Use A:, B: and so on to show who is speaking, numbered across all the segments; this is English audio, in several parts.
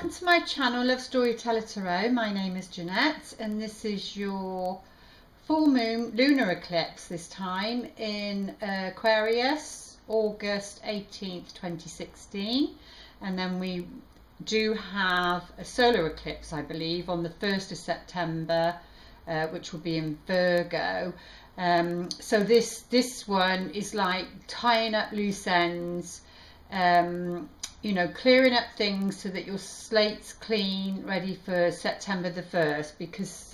A: welcome to my channel, Love Storyteller Tarot. My name is Jeanette and this is your full moon lunar eclipse, this time in Aquarius, August 18th 2016, and then we do have a solar eclipse, I believe, on the 1st of September, which will be in Virgo. So this one is like tying up loose ends, you know, clearing up things so that your slate's clean, ready for September the 1st, because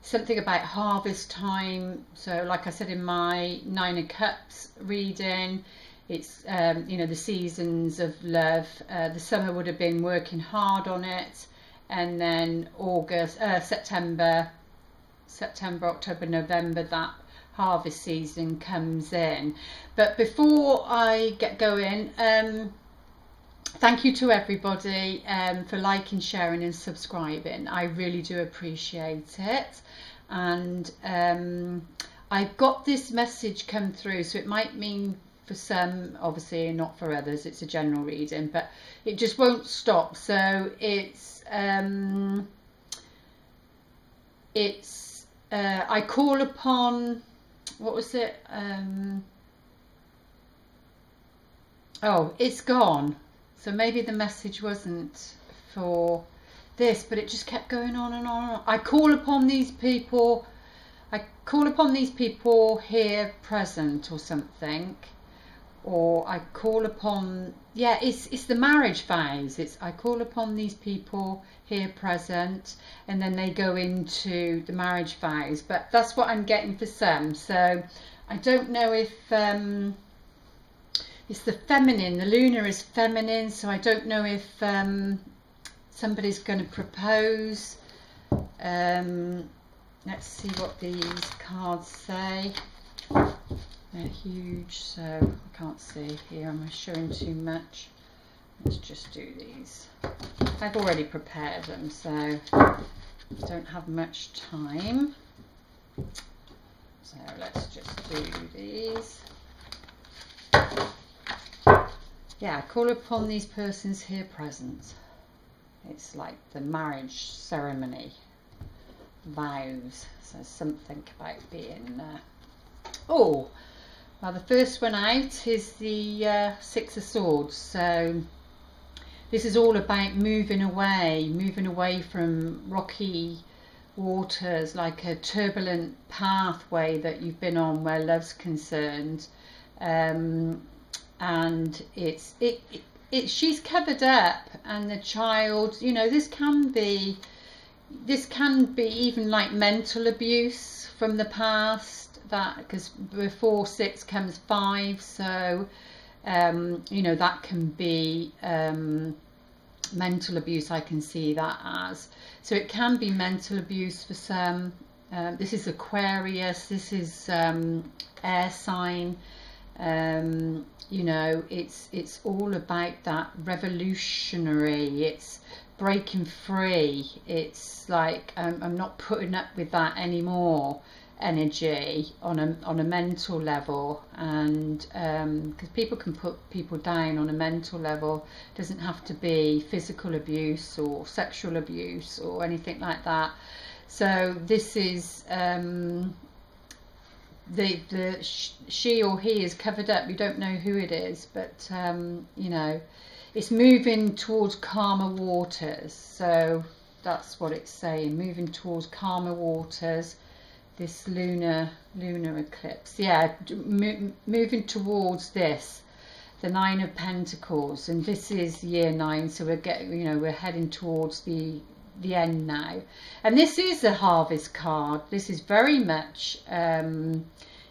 A: something about harvest time. So like I said in my Nine of Cups reading, it's you know, the seasons of love. The summer would have been working hard on it, and then September, October, November, that harvest season comes in. But before I get going, thank you to everybody for liking, sharing and subscribing. I really do appreciate it. And I've got this message come through, so it might mean for some, obviously, and not for others. It's a general reading, but it just won't stop. So it's I call upon, what was it? Oh, it's gone. So maybe the message wasn't for this, but it just kept going on and on. I call upon these people. I call upon these people here present, or something. Or I call upon, yeah, it's the marriage vows. It's I call upon these people here present, and then they go into the marriage vows. But that's what I'm getting for some. So I don't know if it's the feminine. The lunar is feminine, so I don't know if somebody's going to propose. Let's see what these cards say. They're huge, so I can't see here. Am I showing too much? Let's just do these. I've already prepared them, so I don't have much time. So let's just do these. Yeah, call upon these persons here present. It's like the marriage ceremony, vows. So something about being oh, well, the first one out is the Six of Swords. So this is all about moving away from rocky waters, like a turbulent pathway that you've been on where love's concerned. And she's covered up, and the child, you know, this can be even like mental abuse from the past, that because before 6 comes 5, so you know, that can be mental abuse. I can see that as, so it can be mental abuse for some. This is Aquarius, this is air sign. You know, it's all about that revolutionary, it's breaking free. It's like I'm not putting up with that anymore energy on a mental level. And because people can put people down on a mental level, it doesn't have to be physical abuse or sexual abuse or anything like that. So this is she or he is covered up. You don't know who it is, but you know, it's moving towards calmer waters. So that's what it's saying, moving towards calmer waters, this lunar eclipse. Yeah, moving towards this, the Nine of Pentacles, and this is year 9, so we're heading towards the end now. And this is a harvest card. This is very much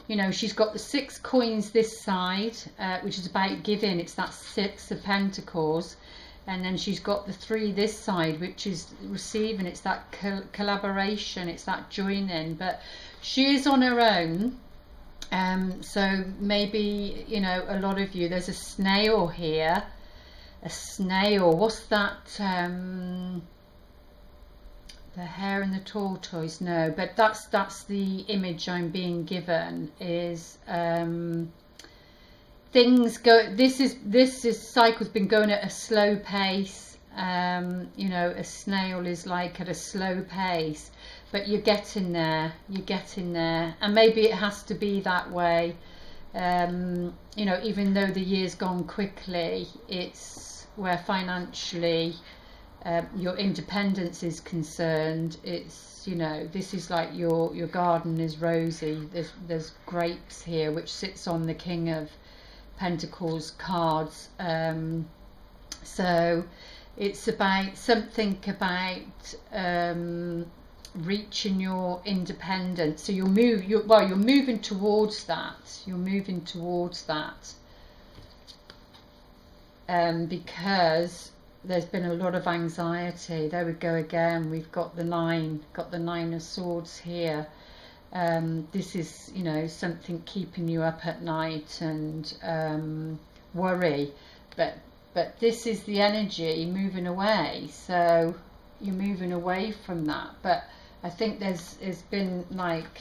A: you know, she's got the 6 coins this side, which is about giving. It's that 6 of Pentacles. And then she's got the 3 this side, which is receiving. It's that collaboration, it's that joining. But she is on her own. So maybe, you know, a lot of you, there's a snail here. A snail, what's that? The hare and the tortoise, no, but that's the image I'm being given, is things go, this cycle's been going at a slow pace, You know, a snail is like at a slow pace, but you're getting there, and maybe it has to be that way. You know, even though the year's gone quickly, it's where financially your independence is concerned. It's, you know, this is like your garden is rosy. There's grapes here, which sits on the King of Pentacles cards. So it's about something about reaching your independence. So you're moving towards that. You're moving towards that, because there's been a lot of anxiety. There we go again. We've got the nine of swords here. This is, you know, something keeping you up at night and worry, but this is the energy moving away. So you're moving away from that. But I think there's been like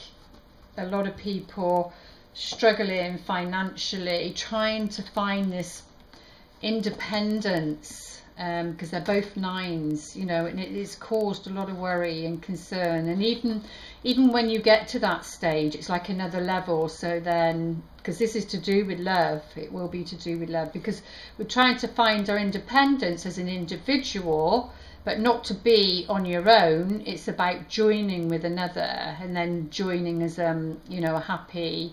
A: a lot of people struggling financially, trying to find this independence, because they're both nines, you know, and it's caused a lot of worry and concern. And even when you get to that stage, it's like another level. So then, because this is to do with love, it will be to do with love, because we're trying to find our independence as an individual, but not to be on your own. It's about joining with another, and then joining as you know, a happy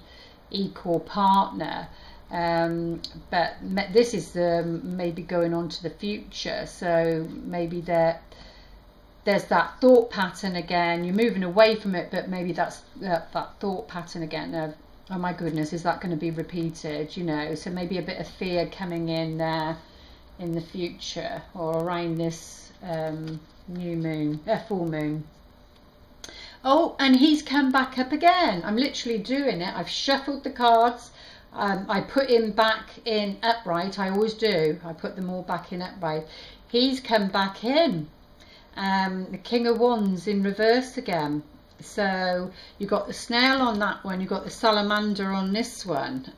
A: equal partner. But this is maybe going on to the future. So maybe there's that thought pattern again. You're moving away from it, but maybe that's that thought pattern again of, oh my goodness, is that going to be repeated? You know, so maybe a bit of fear coming in there in the future, or around this new moon, full moon. Oh, and he's come back up again. I'm literally doing it. I've shuffled the cards. I put him back in upright. I always do. I put them all back in upright. He's come back in. The King of Wands in reverse again. So you've got the snail on that one. You've got the salamander on this one.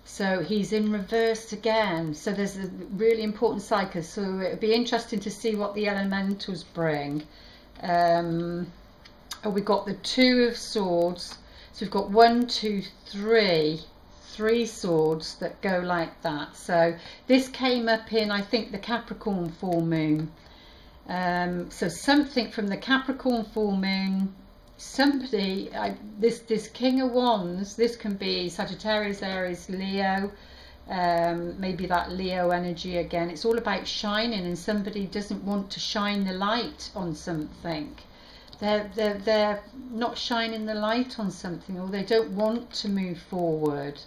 A: So he's in reverse again. So there's a really important cycle. So it'll be interesting to see what the elementals bring. Oh, we've got the Two of Swords. So we've got 1, 2, 3 swords that go like that. So this came up in, I think, the Capricorn full moon. So something from the Capricorn full moon, somebody, this King of Wands, this can be Sagittarius, Aries, Leo, maybe that Leo energy again. It's all about shining, and somebody doesn't want to shine the light on something. They're not shining the light on something, or they don't want to move forward,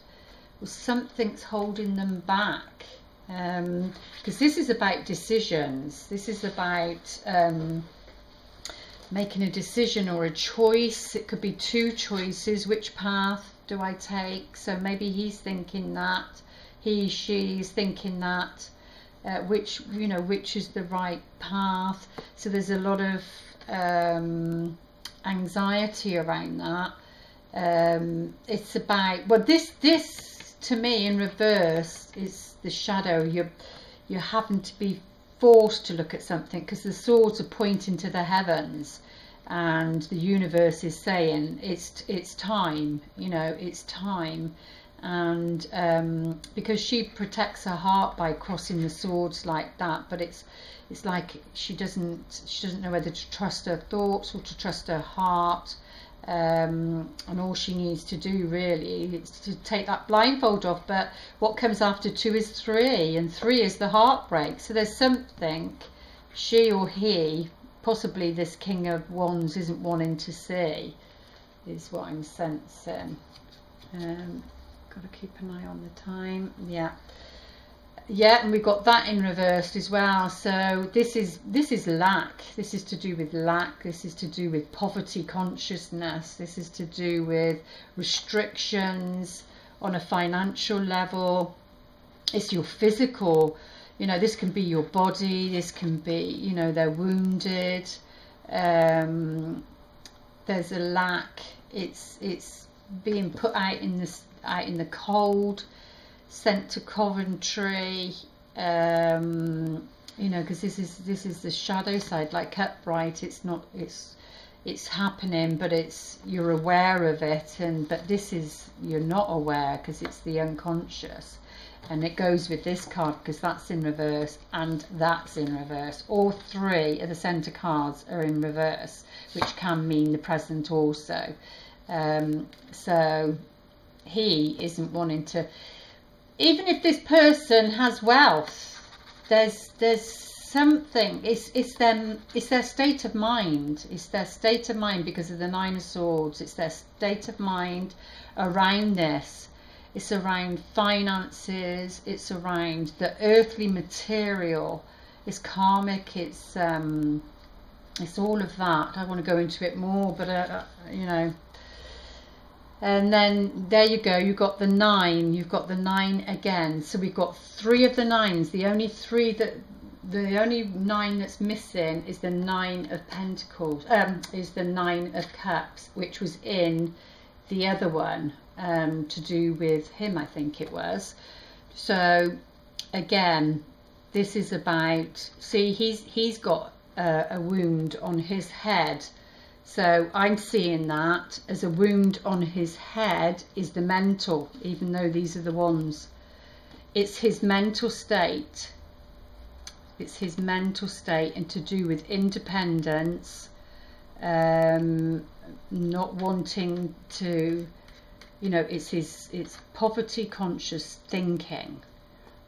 A: or something's holding them back. Because this is about decisions. This is about making a decision or a choice. It could be two choices. Which path do I take? So maybe he's thinking that, she's thinking that, which is the right path. So there's a lot of anxiety around that. It's about, well, this to me in reverse is the shadow. You're having to be forced to look at something, because the swords are pointing to the heavens, and the universe is saying it's time, you know, it's time. And because she protects her heart by crossing the swords like that, but it's like she doesn't know whether to trust her thoughts or to trust her heart. And all she needs to do really is to take that blindfold off. But what comes after 2 is 3, and 3 is the heartbreak. So there's something she or he, possibly this King of Wands, isn't wanting to see, is what I'm sensing. Got to keep an eye on the time. Yeah, and we've got that in reversed as well. So this is lack. This is to do with lack. This is to do with poverty consciousness. This is to do with restrictions on a financial level. It's your physical, you know, this can be your body, this can be, you know, they're wounded. There's a lack. It's being put out in the cold, sent to Coventry. you know, because this is the shadow side, like upright, it's not, it's happening, but it's, you're aware of it, and but this is, you're not aware because it's the unconscious. And it goes with this card because that's in reverse and that's in reverse. All three of the centre cards are in reverse, which can mean the present also. So he isn't wanting to, even if this person has wealth, there's something, it's their state of mind. It's their state of mind because of the Nine of Swords. It's their state of mind around this. It's around finances, it's around the earthly material, it's karmic, it's all of that. I want to go into it more, but you know. And then there you go, you've got the 9, you've got the 9 again. So we've got 3 of the 9s. The only 9 that's missing is the 9 of Pentacles, is the 9 of Cups, which was in the other one. To do with him, I think it was. So again, this is about, see, he's got a wound on his head, so I'm seeing that as a wound on his head is the mental, even though these are the ones. It's his mental state, it's his mental state, and to do with independence, not wanting to, you know, it's poverty conscious thinking,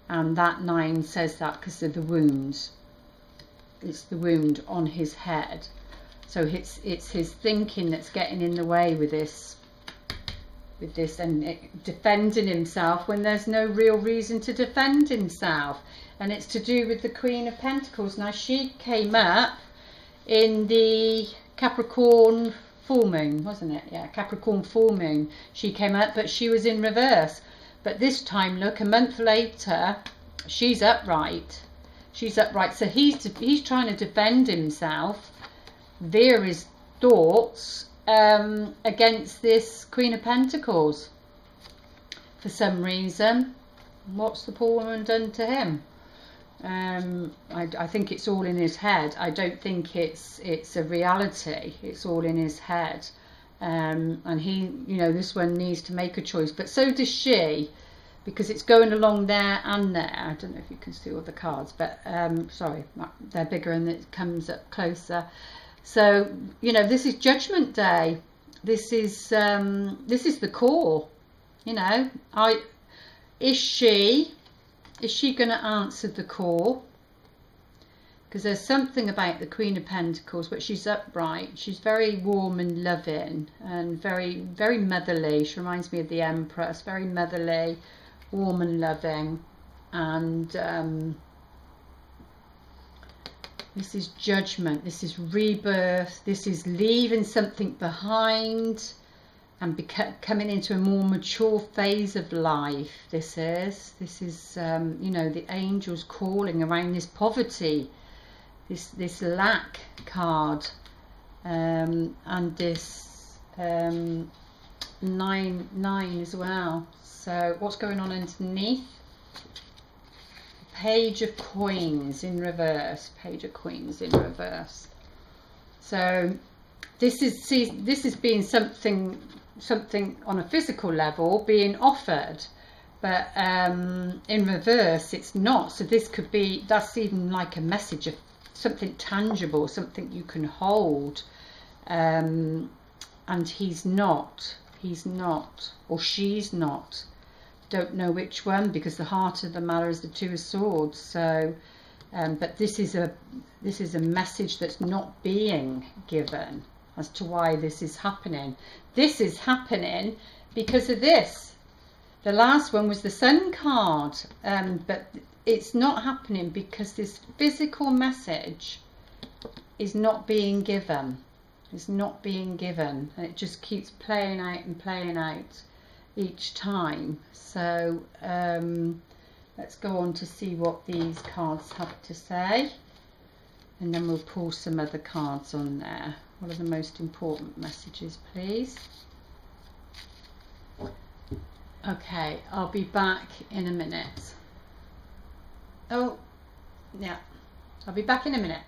A: and that 9 says that because of the wounds. It's the wound on his head, so it's his thinking that's getting in the way with this, and defending himself when there's no real reason to defend himself. And it's to do with the Queen of Pentacles. Now she came up in the Capricorn full moon, wasn't it? Yeah, Capricorn full moon. She came up, but she was in reverse. But this time, look, a month later, she's upright. She's upright. So he's trying to defend himself, veer his thoughts against this Queen of Pentacles for some reason. What's the poor woman done to him? I think it's all in his head. I don't think it's a reality. It's all in his head, and he, you know, this one needs to make a choice, but so does she, because it's going along there and there. I don't know if you can see all the cards, but sorry, they're bigger and it comes up closer. So, you know, this is Judgment Day. This is the call. You know, is she going to answer the call? Because there's something about the Queen of Pentacles, but she's upright. She's very warm and loving and very, very motherly. She reminds me of the Empress. Very motherly, warm and loving. And this is judgment. This is rebirth. This is leaving something behind and coming into a more mature phase of life. This is you know, the angels calling around this poverty, this lack card, and this 9 as well. So what's going on underneath? Page of Coins in reverse. Page of Coins in reverse. So this is being something on a physical level being offered, but in reverse it's not. So this could be, that's even like a message of something tangible, something you can hold, and he's not, or she's not. Don't know which one, because the heart of the matter is the Two of Swords. So but this is a message that's not being given as to why this is happening. This is happening because of this. The last one was the Sun card, but it's not happening because this physical message is not being given. It's not being given, and it just keeps playing out and playing out each time. So let's go on to see what these cards have to say, and then we'll pull some other cards on there. What are the most important messages, please? Okay, I'll be back in a minute. Oh, yeah, I'll be back in a minute.